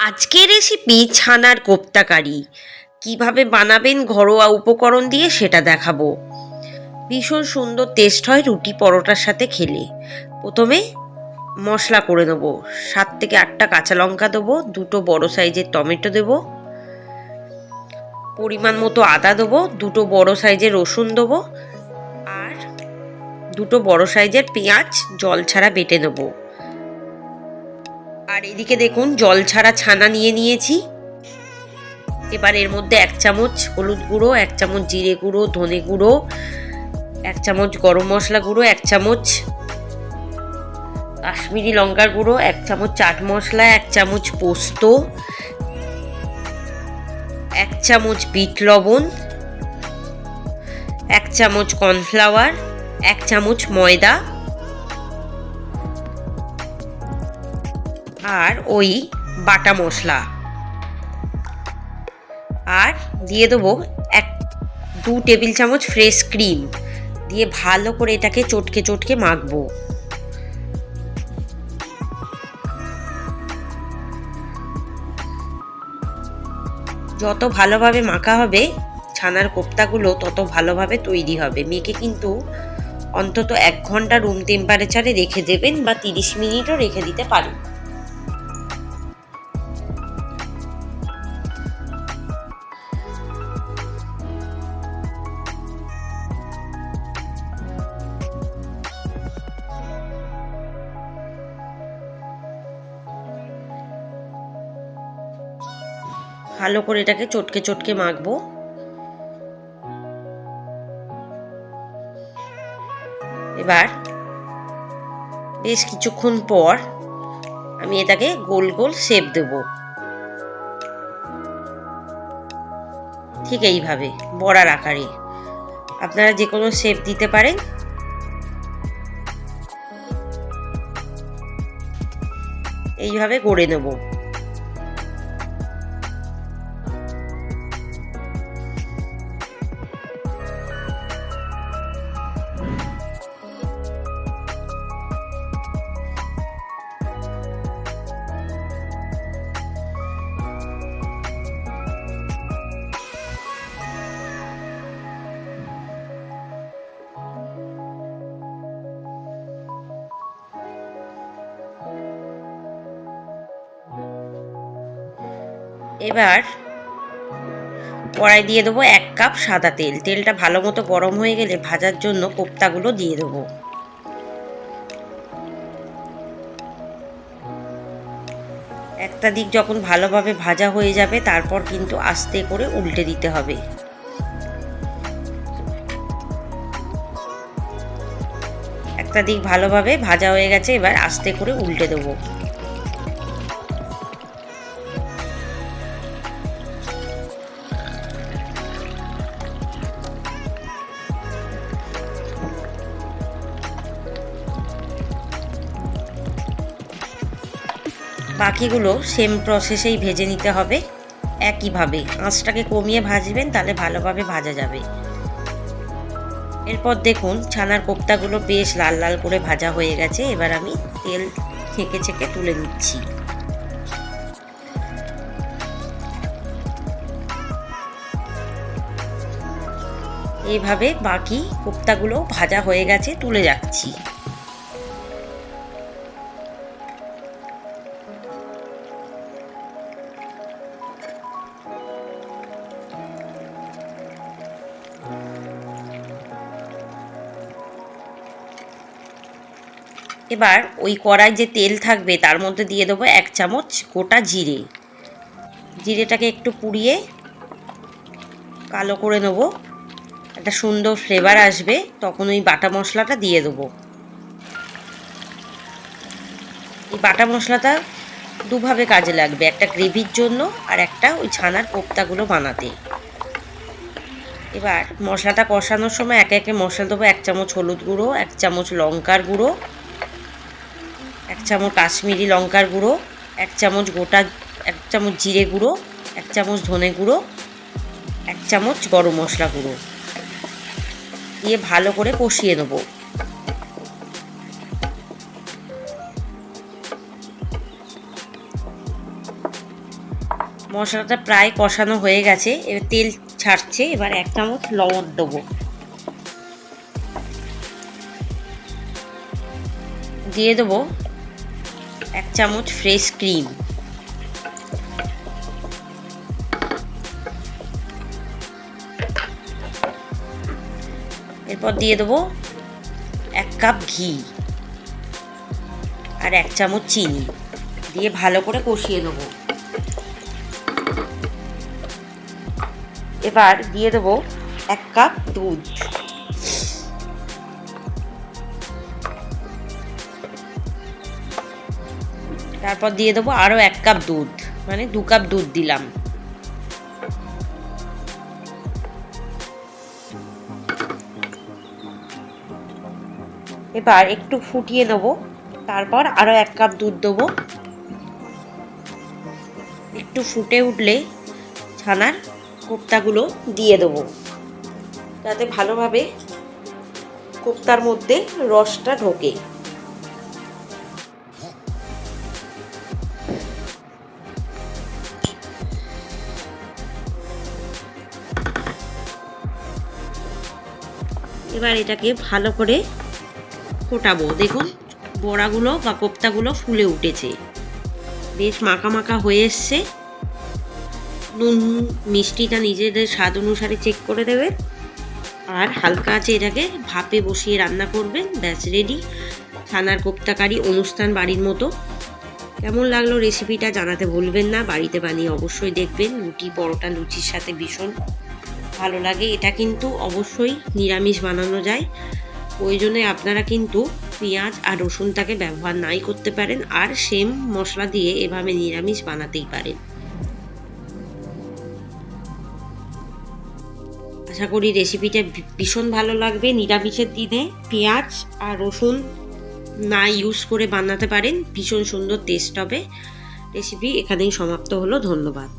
আজকের রেসিপি ছানার কোপ্তা কারি। কিভাবে বানাবেন ঘরোয়া উপকরণ দিয়ে সেটা দেখাবো। ভীষণ সুন্দর টেস্ট হয় রুটি পরোটার সাথে খেলে। প্রথমে মশলা করে নেবো। 7 থেকে 8টা কাঁচা লঙ্কা দেবো, 2টো বড় সাইজের টমেটো দেবো, পরিমাণ মতো আদা দেবো, 2টো বড় সাইজের রসুন দেবো, আর 2টো বড় সাইজের পেঁয়াজ জল ছাড়া বেটে নেবো। আর এদিকে দেখুন জল ছাড়া ছানা নিয়েছি। এবার এর মধ্যে 1 চামচ হলুদ গুঁড়ো, 1 চামচ জিরে গুঁড়ো, ধনে গুঁড়ো, 1 চামচ গরম মশলা গুঁড়ো, 1 চামচ কাশ্মীরি লঙ্কার গুঁড়ো, 1 চামচ চাট মশলা, 1 চামচ পোস্ত, 1 চামচ বিট লবণ, 1 চামচ কর্নফ্লাওয়ার, 1 চামচ ময়দা, আর ওই বাটা মশলা, আর দিয়ে দেবো 2 টেবিল চামচ ফ্রেশ ক্রিম দিয়ে ভালো করে এটাকে চটকে মাখবো। যত ভালোভাবে মাখা হবে ছানার কোপ্তাগুলো তত ভালোভাবে তৈরি হবে। মেখে কিন্তু অন্তত 1 ঘন্টা রুম টেম্পারেচারে রেখে দেবেন বা 30 মিনিটও রেখে দিতে পারেন। ভালো করে এটাকে চটকে মাখবো। এবার বেশ কিছুক্ষণ পর আমি এটাকে গোল গোল শেপ দেব, ঠিক এইভাবে বড়ার আকারে। আপনারা যে কোনো শেপ দিতে পারেন। এইভাবে গড়ে নেব। এবার কড়াই দিয়ে দেবো 1 কাপ সাদা তেল। তেলটা ভালো মতো গরম হয়ে গেলে ভাজার জন্য কোপ্তাগুলো দিয়ে দেবো। একটা দিক যখন ভালোভাবে ভাজা হয়ে যাবে তারপর কিন্তু আস্তে করে উল্টে দিতে হবে। একটা দিক ভালোভাবে ভাজা হয়ে গেছে, এবার আস্তে করে উল্টে দেবো। বাকিগুলো সেম প্রসেসেই ভেজে নিতে হবে। একইভাবে আঁচটাকে কমিয়ে ভাজবেন, তাহলে ভালোভাবে ভাজা যাবে। এরপর দেখুন ছানার কোপ্তাগুলো বেশ লাল লাল করে ভাজা হয়ে গেছে। এবার আমি তেল ছেঁকে তুলে নিচ্ছি। এইভাবে বাকি কোপ্তাগুলো ভাজা হয়ে গেছে, তুলে যাচ্ছি। এবার ওই কড়াই যে তেল থাকবে তার মধ্যে দিয়ে দেবো 1 চামচ গোটা জিরে। জিরেটাকে একটু পুড়িয়ে কালো করে নেব। একটা সুন্দর ফ্লেভার আসবে, তখন ওই বাটা মশলাটা দিয়ে দেবো। এই বাটা মশলাটা দুভাবে কাজে লাগবে, একটা গ্রেভির জন্য আর একটা ওই ছানার কোপ্তাগুলো বানাতে। এবার মশলাটা কষানোর সময় একে মশলা দেবো। 1 চামচ হলুদ গুঁড়ো, 1 চামচ লঙ্কার গুঁড়ো, 1 চামচ কাশ্মীরি লঙ্কার গুঁড়ো, 1 চামচ 1 চামচ জিরে গুঁড়ো, 1 চামচ ধনে গুঁড়ো, 1 চামচ গরম মশলা গুঁড়ো দিয়ে ভালো করে কষিয়ে নেব। মশলাটা প্রায় কষানো হয়ে গেছে, এবার তেল ছাড়ছে। এবার 1 চামচ লবণ দেবো, দিয়ে দেবো 1 চামচ ফ্রেশ ক্রিম, এরপর দিয়ে দেবো 1 কাপ ঘি আর 1 চামচ চিনি দিয়ে ভালো করে কষিয়ে দেবো। এবার দিয়ে দেবো 1 কাপ দুধ, তারপর দিয়ে দেবো আরও 1 কাপ দুধ, মানে 2 কাপ দুধ দিলাম। এবার একটু ফুটিয়ে নেবো, তারপর আরও 1 কাপ দুধ দেবো। একটু ফুটে উঠলে ছানার কোপ্তাগুলো দিয়ে দেবো, যাতে ভালোভাবে কোপ্তার মধ্যে রসটা ঢোকে। এবার এটাকে ভালো করে ফোটাবো। দেখুন বড়াগুলো বা কোপ্তাগুলো ফুলে উঠেছে, বেশ মাখা মাখা হয়ে এসছে। নুন মিষ্টিটা নিজেদের স্বাদ অনুসারে চেক করে দেবেন, আর হালকা আছে এটাকে ভাপে বসিয়ে রান্না করবেন। ব্যাস রেডি ছানার কোপ্তা কারি, অনুষ্ঠান বাড়ির মতো। কেমন লাগলো রেসিপিটা জানাতে ভুলবেন না। বাড়িতে বানিয়ে অবশ্যই দেখবেন, রুটি পরোটা লুচির সাথে ভীষণ ভালো লাগে। এটা কিন্তু অবশ্যই নিরামিষ বানানো যায়, প্রয়োজনে আপনারা কিন্তু পেঁয়াজ আর রসুনটাকে ব্যবহার নাই করতে পারেন, আর সেম মশলা দিয়ে এভাবে নিরামিষ বানাতেই পারেন। আশা করি রেসিপিটা ভীষণ ভালো লাগবে। নিরামিষের দিনে পেঁয়াজ আর রসুন না ইউজ করে বানাতে পারেন, ভীষণ সুন্দর টেস্ট হবে। রেসিপি এখানেই সমাপ্ত হলো। ধন্যবাদ।